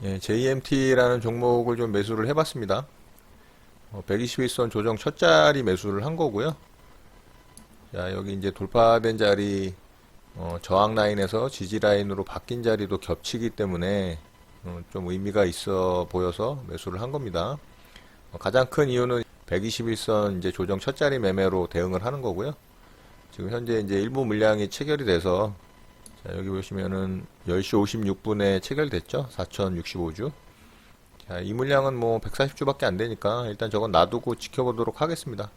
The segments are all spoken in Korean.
예, JMT라는 종목을 좀 매수를 해봤습니다. 121선 조정 첫 자리 매수를 한 거고요. 자, 여기 이제 돌파된 자리, 저항 라인에서 지지 라인으로 바뀐 자리도 겹치기 때문에 좀 의미가 있어 보여서 매수를 한 겁니다. 가장 큰 이유는 121선 이제 조정 첫 자리 매매로 대응을 하는 거고요. 지금 현재 이제 일부 물량이 체결이 돼서, 자, 여기 보시면은 10시 56분에 체결됐죠. 4065주. 자, 이 물량은 뭐 140주밖에 안 되니까 일단 저건 놔두고 지켜보도록 하겠습니다.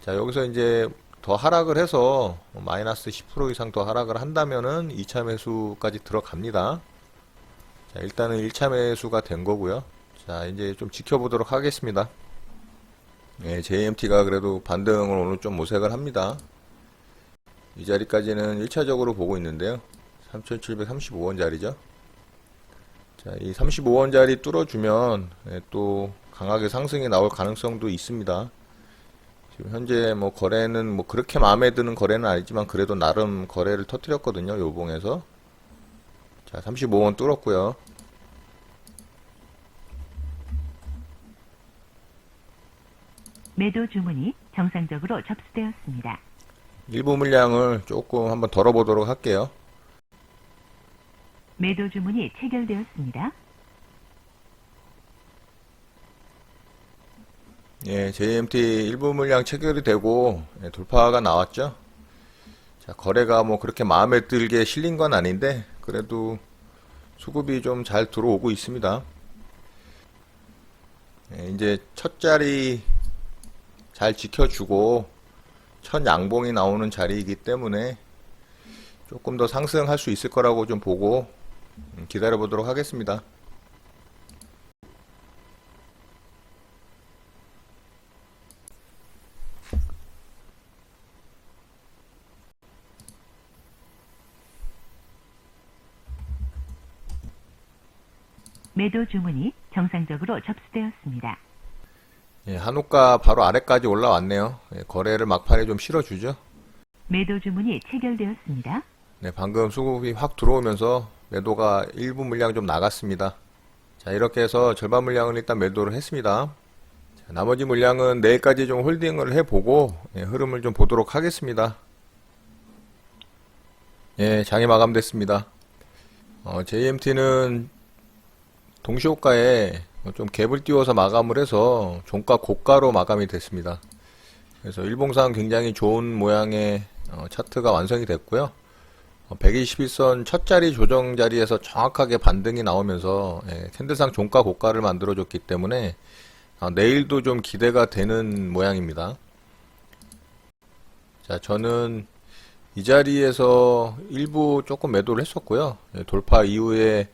자, 여기서 이제 더 하락을 해서 마이너스 10% 이상 더 하락을 한다면은 2차 매수까지 들어갑니다. 자, 일단은 1차 매수가 된 거고요. 자, 이제 좀 지켜보도록 하겠습니다. 예, JMT가 그래도 반등을 오늘 좀 모색을 합니다. 이 자리까지는 1차적으로 보고 있는데요. 3735원짜리죠. 자, 이 35원짜리 뚫어주면 또 강하게 상승이 나올 가능성도 있습니다. 지금 현재 뭐 거래는 뭐 그렇게 마음에 드는 거래는 아니지만 그래도 나름 거래를 터뜨렸거든요. 요봉에서. 자, 35원 뚫었고요. 매도 주문이 정상적으로 접수되었습니다. 일부 물량을 조금 한번 덜어보도록 할게요. 매도 주문이 체결되었습니다. 예, JMT 일부 물량 체결이 되고 돌파가 나왔죠. 자, 거래가 뭐 그렇게 마음에 들게 실린 건 아닌데 그래도 수급이 좀 잘 들어오고 있습니다. 예, 이제 첫 자리 잘 지켜주고 첫 양봉이 나오는 자리이기 때문에 조금 더 상승할 수 있을 거라고 좀 보고 기다려 보도록 하겠습니다. 매도 주문이 정상적으로 접수되었습니다. 예, 한우가 바로 아래까지 올라왔네요. 예, 거래를 막판에 좀 실어주죠. 매도 주문이 체결되었습니다. 네, 방금 수급이 확 들어오면서 매도가 일부 물량 좀 나갔습니다. 자, 이렇게 해서 절반 물량을 일단 매도를 했습니다. 자, 나머지 물량은 내일까지 좀 홀딩을 해보고 흐름을 좀 보도록 하겠습니다. 예, 장이 마감됐습니다. JMT는 동시호가에 좀 갭을 띄워서 마감을 해서 종가 고가로 마감이 됐습니다. 그래서 일봉상 굉장히 좋은 모양의 차트가 완성이 됐고요. 121선 첫 자리 조정 자리에서 정확하게 반등이 나오면서 캔들상 종가 고가를 만들어줬기 때문에 내일도 좀 기대가 되는 모양입니다. 자, 저는 이 자리에서 일부 조금 매도를 했었고요. 돌파 이후에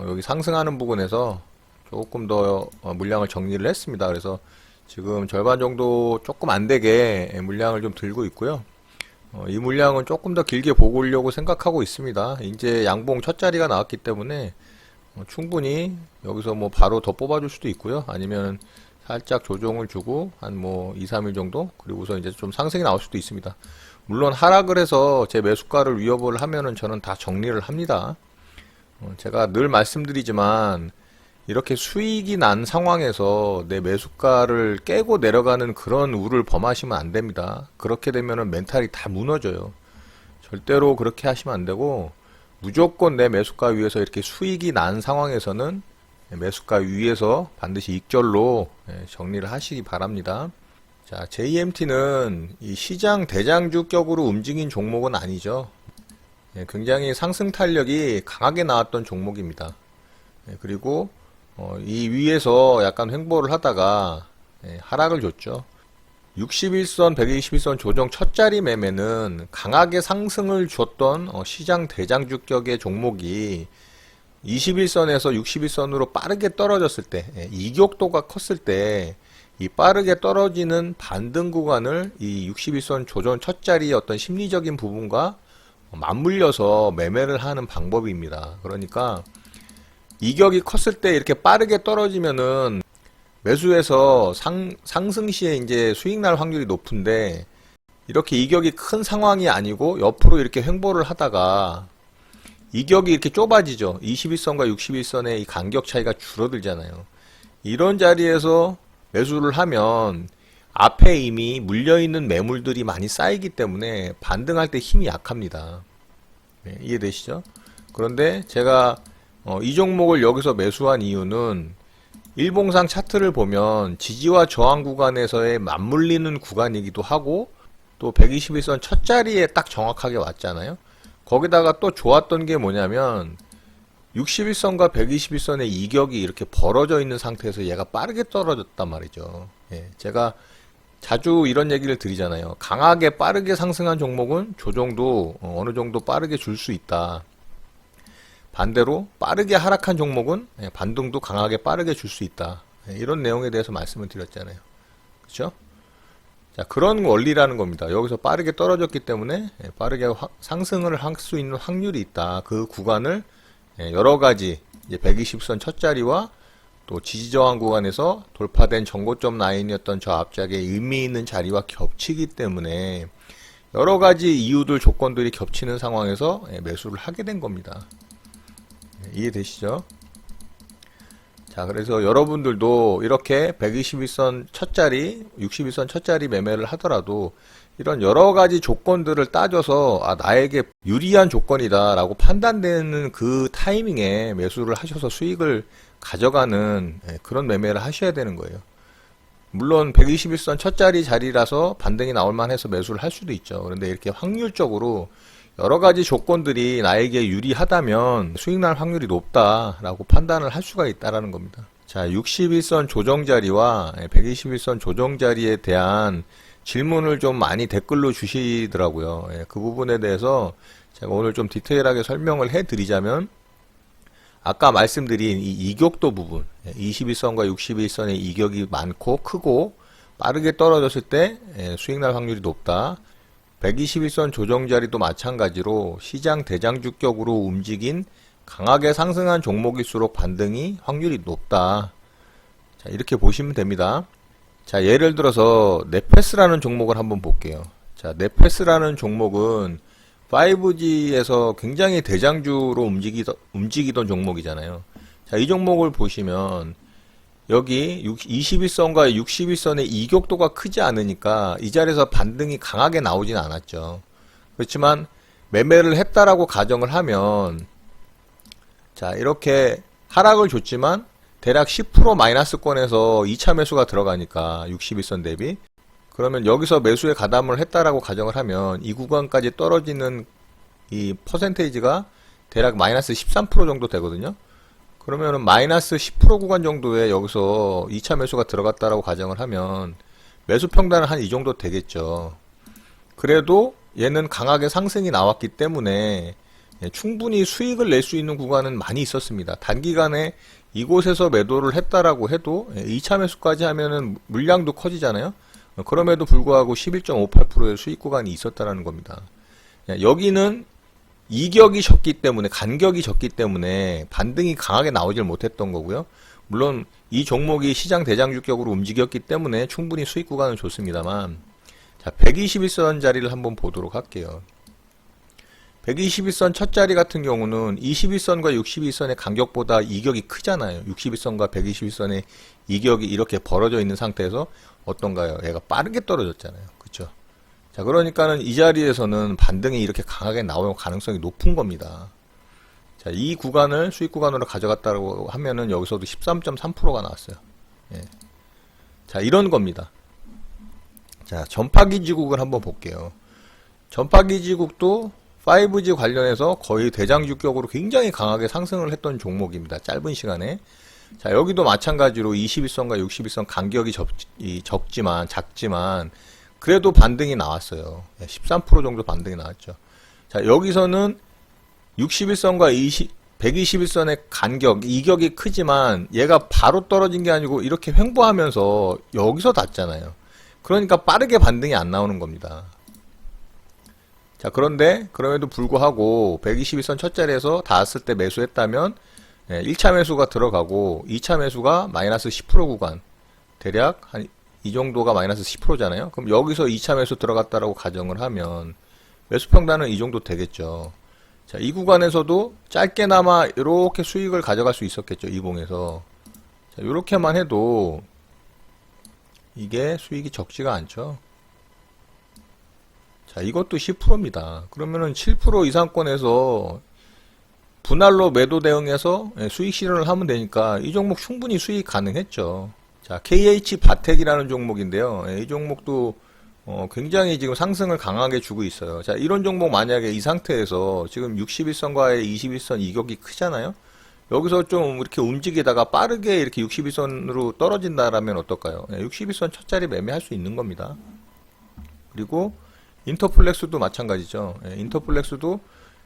여기 상승하는 부분에서 조금 더 물량을 정리를 했습니다. 그래서 지금 절반 정도 조금 안 되게 물량을 좀 들고 있고요. 이 물량은 조금 더 길게 보고 오려고 생각하고 있습니다. 이제 양봉 첫 자리가 나왔기 때문에 충분히 여기서 뭐 바로 더 뽑아줄 수도 있고요. 아니면 살짝 조정을 주고 한 뭐 2, 3일 정도 그리고서 이제 좀 상승이 나올 수도 있습니다. 물론 하락을 해서 제 매수가를 위협을 하면은 저는 다 정리를 합니다. 제가 늘 말씀드리지만 이렇게 수익이 난 상황에서 내 매수가를 깨고 내려가는 그런 우를 범하시면 안 됩니다. 그렇게 되면은 멘탈이 다 무너져요. 절대로 그렇게 하시면 안 되고 무조건 내 매수가 위에서 이렇게 수익이 난 상황에서는 매수가 위에서 반드시 익절로 정리를 하시기 바랍니다. 자, JMT는 이 시장 대장주격으로 움직인 종목은 아니죠. 굉장히 상승 탄력이 강하게 나왔던 종목입니다. 그리고 이 위에서 약간 횡보를 하다가 하락을 줬죠. 61선, 121선 조정 첫 자리 매매는 강하게 상승을 줬던 시장 대장주격의 종목이 21선에서 61선으로 빠르게 떨어졌을 때, 이격도가 컸을 때, 이 빠르게 떨어지는 반등 구간을 이 61선 조정 첫 자리의 어떤 심리적인 부분과 맞물려서 매매를 하는 방법입니다. 그러니까 이격이 컸을 때 이렇게 빠르게 떨어지면은 매수해서 상승 시에 이제 수익 날 확률이 높은데 이렇게 이격이 큰 상황이 아니고 옆으로 이렇게 횡보를 하다가 이격이 이렇게 좁아지죠. 21선과 61선의 이 간격 차이가 줄어들잖아요. 이런 자리에서 매수를 하면 앞에 이미 물려있는 매물들이 많이 쌓이기 때문에 반등할 때 힘이 약합니다. 네, 이해되시죠? 그런데 제가 이 종목을 여기서 매수한 이유는 일봉상 차트를 보면 지지와 저항 구간에서의 맞물리는 구간이기도 하고 또 121선 첫 자리에 딱 정확하게 왔잖아요. 거기다가 또 좋았던 게 뭐냐면 61선과 121선의 이격이 이렇게 벌어져 있는 상태에서 얘가 빠르게 떨어졌단 말이죠. 예, 제가 자주 이런 얘기를 드리잖아요. 강하게 빠르게 상승한 종목은 조정도 어느 정도 빠르게 줄 수 있다. 반대로 빠르게 하락한 종목은 반등도 강하게 빠르게 줄 수 있다. 이런 내용에 대해서 말씀을 드렸잖아요. 그렇죠? 자, 그런 원리라는 겁니다. 여기서 빠르게 떨어졌기 때문에 빠르게 상승을 할 수 있는 확률이 있다. 그 구간을 여러 가지 120선 첫 자리와 또 지지저항 구간에서 돌파된 전고점 라인이었던 저 앞짝에 의미 있는 자리와 겹치기 때문에 여러 가지 이유들 조건들이 겹치는 상황에서 매수를 하게 된 겁니다. 이해되시죠? 자, 그래서 여러분들도 이렇게 121선 첫 자리, 61선 첫 자리 매매를 하더라도 이런 여러 가지 조건들을 따져서 나에게 유리한 조건이다 라고 판단되는 그 타이밍에 매수를 하셔서 수익을 가져가는 그런 매매를 하셔야 되는 거예요. 물론 121선 첫 자리라서 반등이 나올 만해서 매수를 할 수도 있죠. 그런데 이렇게 확률적으로 여러 가지 조건들이 나에게 유리하다면 수익 날 확률이 높다라고 판단을 할 수가 있다라는 겁니다. 자, 61선 조정 자리와 121선 조정 자리에 대한 질문을 좀 많이 댓글로 주시더라고요. 그 부분에 대해서 제가 오늘 좀 디테일하게 설명을 해드리자면 아까 말씀드린 이 이격도 부분 21선과 61선의 이격이 많고 크고 빠르게 떨어졌을 때 수익 날 확률이 높다. 121선 조정 자리도 마찬가지로 시장 대장주격으로 움직인 강하게 상승한 종목일수록 반등이 확률이 높다. 자, 이렇게 보시면 됩니다. 자, 예를 들어서 네페스라는 종목을 한번 볼게요. 자, 네페스라는 종목은 5G에서 굉장히 대장주로 움직이던 종목이잖아요. 자, 이 종목을 보시면 여기 21선과 61선의 이격도가 크지 않으니까 이 자리에서 반등이 강하게 나오진 않았죠. 그렇지만 매매를 했다라고 가정을 하면 자, 이렇게 하락을 줬지만 대략 10% 마이너스권에서 2차 매수가 들어가니까 61선 대비 그러면 여기서 매수에 가담을 했다라고 가정을 하면 이 구간까지 떨어지는 이 퍼센테이지가 대략 마이너스 13% 정도 되거든요. 그러면은 마이너스 10% 구간 정도에 여기서 2차 매수가 들어갔다라고 가정을 하면 매수 평단은 한 이 정도 되겠죠. 그래도 얘는 강하게 상승이 나왔기 때문에 충분히 수익을 낼 수 있는 구간은 많이 있었습니다. 단기간에 이곳에서 매도를 했다라고 해도 2차 매수까지 하면은 물량도 커지잖아요. 그럼에도 불구하고 11.58%의 수익 구간이 있었다라는 겁니다. 여기는 이격이 적기 때문에 간격이 적기 때문에 반등이 강하게 나오질 못했던 거고요. 물론 이 종목이 시장 대장주격으로 움직였기 때문에 충분히 수익 구간은 좋습니다만 자, 121선 자리를 한번 보도록 할게요. 121선 첫 자리 같은 경우는 21선과 61선의 간격보다 이격이 크잖아요. 61선과 121선의 이격이 이렇게 벌어져 있는 상태에서 어떤가요? 얘가 빠르게 떨어졌잖아요. 그쵸? 자, 그러니까는 이 자리에서는 반등이 이렇게 강하게 나올 가능성이 높은 겁니다. 자, 이 구간을 수익 구간으로 가져갔다고 하면은 여기서도 13.3%가 나왔어요. 예. 자, 이런 겁니다. 자, 전파기지국을 한번 볼게요. 전파기지국도 5G 관련해서 거의 대장주격으로 굉장히 강하게 상승을 했던 종목입니다. 짧은 시간에. 자, 여기도 마찬가지로 21선과 61선 간격이 작지만 그래도 반등이 나왔어요. 13% 정도 반등이 나왔죠. 자, 여기서는 61선과 121선의 간격, 이격이 크지만 얘가 바로 떨어진 게 아니고 이렇게 횡보하면서 여기서 닿잖아요. 그러니까 빠르게 반등이 안 나오는 겁니다. 자, 그런데 그럼에도 불구하고 121선 첫 자리에서 닿았을 때 매수했다면 1차 매수가 들어가고 2차 매수가 마이너스 10% 구간 대략 한 이 정도가 마이너스 10%잖아요. 그럼 여기서 2차 매수 들어갔다라고 가정을 하면 매수 평단은 이 정도 되겠죠. 자, 이 구간에서도 짧게나마 이렇게 수익을 가져갈 수 있었겠죠. 이봉에서. 자, 이렇게만 해도 이게 수익이 적지가 않죠. 자, 이것도 10%입니다. 그러면은 7% 이상권에서 분할로 매도 대응해서 수익 실현을 하면 되니까 이 종목 충분히 수익 가능했죠. 자, KH 바텍이라는 종목인데요. 이 종목도 굉장히 지금 상승을 강하게 주고 있어요. 자, 이런 종목 만약에 이 상태에서 지금 61선과의 21선 이격이 크잖아요. 여기서 좀 이렇게 움직이다가 빠르게 이렇게 61선으로 떨어진다라면 어떨까요? 61선 첫 자리 매매할 수 있는 겁니다. 그리고 인터플렉스도 마찬가지죠. 인터플렉스도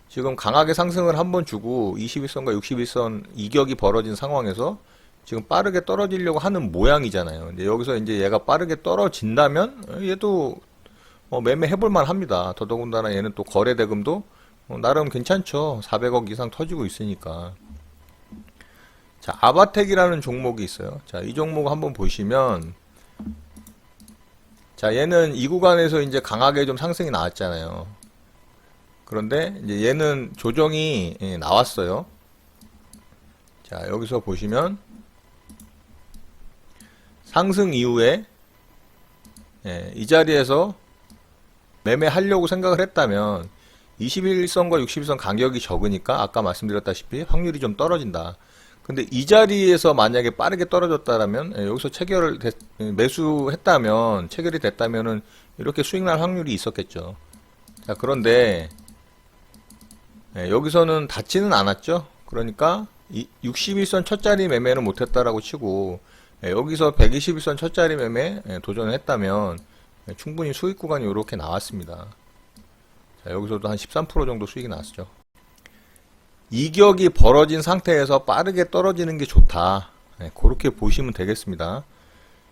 지금 강하게 상승을 한번 주고 21선과 61선 이격이 벌어진 상황에서 지금 빠르게 떨어지려고 하는 모양이잖아요. 근데 여기서 이제 얘가 빠르게 떨어진다면 얘도 매매해볼 만합니다. 더더군다나 얘는 또 거래 대금도 나름 괜찮죠. 400억 이상 터지고 있으니까. 자, 아바텍이라는 종목이 있어요. 자, 이 종목 한번 보시면, 자, 얘는 이 구간에서 이제 강하게 좀 상승이 나왔잖아요. 그런데 이제 얘는 조정이 나왔어요. 자, 여기서 보시면 상승 이후에 이 자리에서 매매하려고 생각을 했다면 21선과 61선 간격이 적으니까 아까 말씀드렸다시피 확률이 좀 떨어진다. 근데 이 자리에서 만약에 빠르게 떨어졌다라면 여기서 매수했다면 체결이 됐다면은 이렇게 수익 날 확률이 있었겠죠. 자, 그런데 여기서는 닿지는 않았죠. 그러니까 61선 첫 자리 매매는 못했다라고 치고 여기서 121선 첫 자리 매매 도전을 했다면 충분히 수익 구간이 이렇게 나왔습니다. 자, 여기서도 한 13% 정도 수익이 나왔죠. 이격이 벌어진 상태에서 빠르게 떨어지는 게 좋다. 그렇게 보시면 되겠습니다.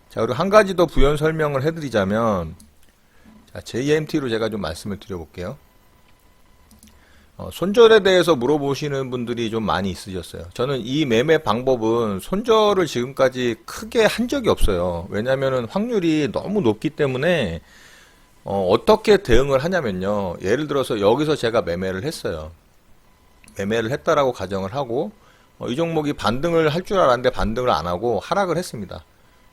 자, 그리고 한 가지 더 부연 설명을 해드리자면, 자, JMT로 제가 좀 말씀을 드려볼게요. 손절에 대해서 물어보시는 분들이 좀 많이 있으셨어요. 저는 이 매매 방법은 손절을 지금까지 크게 한 적이 없어요. 왜냐면은 확률이 너무 높기 때문에, 어떻게 대응을 하냐면요. 예를 들어서 여기서 제가 매매를 했어요. 매매를 했다라고 가정을 하고 이 종목이 반등을 할 줄 알았는데 반등을 안 하고 하락을 했습니다.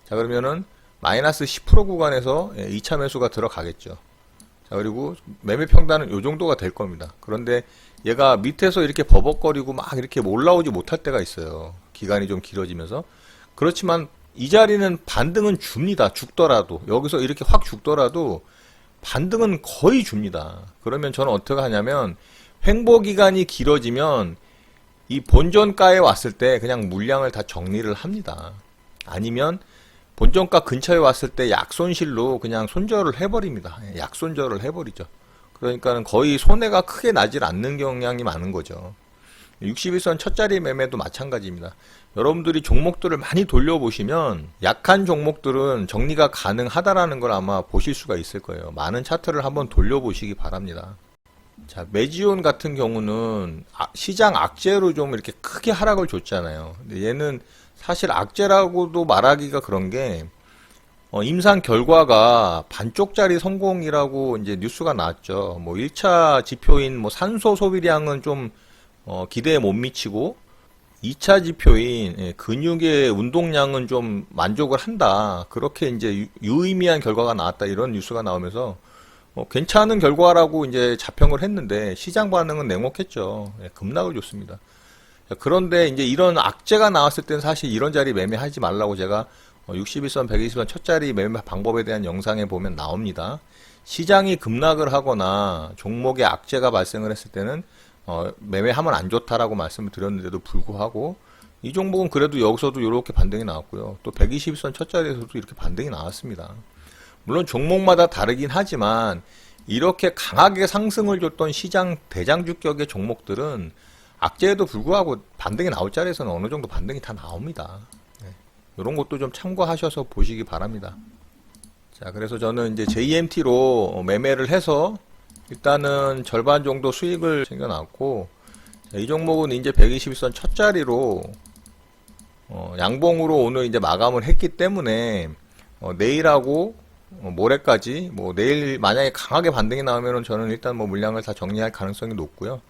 자, 그러면은 마이너스 10% 구간에서 2차 매수가 들어가겠죠. 자, 그리고 매매 평단은 이 정도가 될 겁니다. 그런데 얘가 밑에서 이렇게 버벅거리고 막 이렇게 올라오지 못할 때가 있어요. 기간이 좀 길어지면서. 그렇지만 이 자리는 반등은 줍니다. 죽더라도 여기서 이렇게 확 죽더라도 반등은 거의 줍니다. 그러면 저는 어떻게 하냐면 횡보 기간이 길어지면 이 본전가에 왔을 때 그냥 물량을 다 정리를 합니다. 아니면 본전가 근처에 왔을 때 약손실로 그냥 손절을 해버립니다. 약손절을 해버리죠. 그러니까는 거의 손해가 크게 나질 않는 경향이 많은 거죠. 61선 첫 자리 매매도 마찬가지입니다. 여러분들이 종목들을 많이 돌려보시면 약한 종목들은 정리가 가능하다라는 걸 아마 보실 수가 있을 거예요. 많은 차트를 한번 돌려보시기 바랍니다. 자, 메지온 같은 경우는 시장 악재로 좀 이렇게 크게 하락을 줬잖아요. 근데 얘는 사실 악재라고도 말하기가 그런 게 임상 결과가 반쪽짜리 성공이라고 이제 뉴스가 나왔죠. 뭐 1차 지표인 뭐 산소 소비량은 좀 기대에 못 미치고 2차 지표인 근육의 운동량은 좀 만족을 한다. 그렇게 이제 유의미한 결과가 나왔다. 이런 뉴스가 나오면서 괜찮은 결과라고 이제 자평을 했는데 시장 반응은 냉혹했죠. 급락을 줬습니다. 그런데 이제 이런 악재가 나왔을 때는 사실 이런 자리 매매하지 말라고 제가 61선, 120선 첫 자리 매매 방법에 대한 영상에 보면 나옵니다. 시장이 급락을 하거나 종목에 악재가 발생을 했을 때는 매매하면 안 좋다라고 말씀을 드렸는데도 불구하고 이 종목은 그래도 여기서도 이렇게 반등이 나왔고요. 또 120선 첫 자리에서도 이렇게 반등이 나왔습니다. 물론 종목마다 다르긴 하지만 이렇게 강하게 상승을 줬던 시장 대장주격의 종목들은 악재에도 불구하고 반등이 나올 자리에서는 어느 정도 반등이 다 나옵니다. 이런 것도 좀 참고하셔서 보시기 바랍니다. 자, 그래서 저는 이제 JMT로 매매를 해서 일단은 절반 정도 수익을 챙겨놨고, 이 종목은 이제 121선 첫 자리로 양봉으로 오늘 이제 마감을 했기 때문에 내일하고 모레까지 뭐 내일 만약에 강하게 반등이 나오면은 저는 일단 뭐 물량을 다 정리할 가능성이 높고요.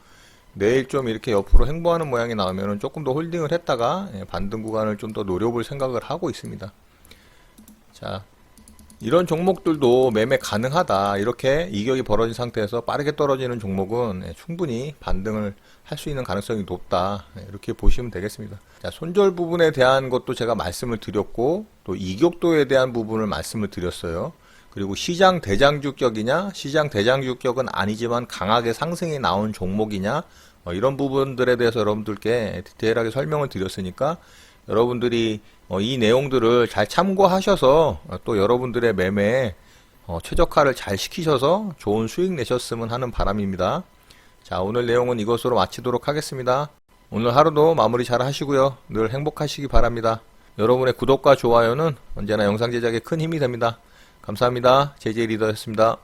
내일 좀 이렇게 옆으로 횡보하는 모양이 나오면 조금 더 홀딩을 했다가 반등 구간을 좀 더 노려볼 생각을 하고 있습니다. 자, 이런 종목들도 매매 가능하다. 이렇게 이격이 벌어진 상태에서 빠르게 떨어지는 종목은 충분히 반등을 할 수 있는 가능성이 높다. 이렇게 보시면 되겠습니다. 자, 손절 부분에 대한 것도 제가 말씀을 드렸고, 또 이격도에 대한 부분을 말씀을 드렸어요. 그리고 시장 대장주격이냐, 시장 대장주격은 아니지만 강하게 상승이 나온 종목이냐, 이런 부분들에 대해서 여러분들께 디테일하게 설명을 드렸으니까 여러분들이 이 내용들을 잘 참고하셔서 또 여러분들의 매매에 최적화를 잘 시키셔서 좋은 수익 내셨으면 하는 바람입니다. 자, 오늘 내용은 이것으로 마치도록 하겠습니다. 오늘 하루도 마무리 잘 하시고요. 늘 행복하시기 바랍니다. 여러분의 구독과 좋아요는 언제나 영상 제작에 큰 힘이 됩니다. 감사합니다. JJ 리더였습니다.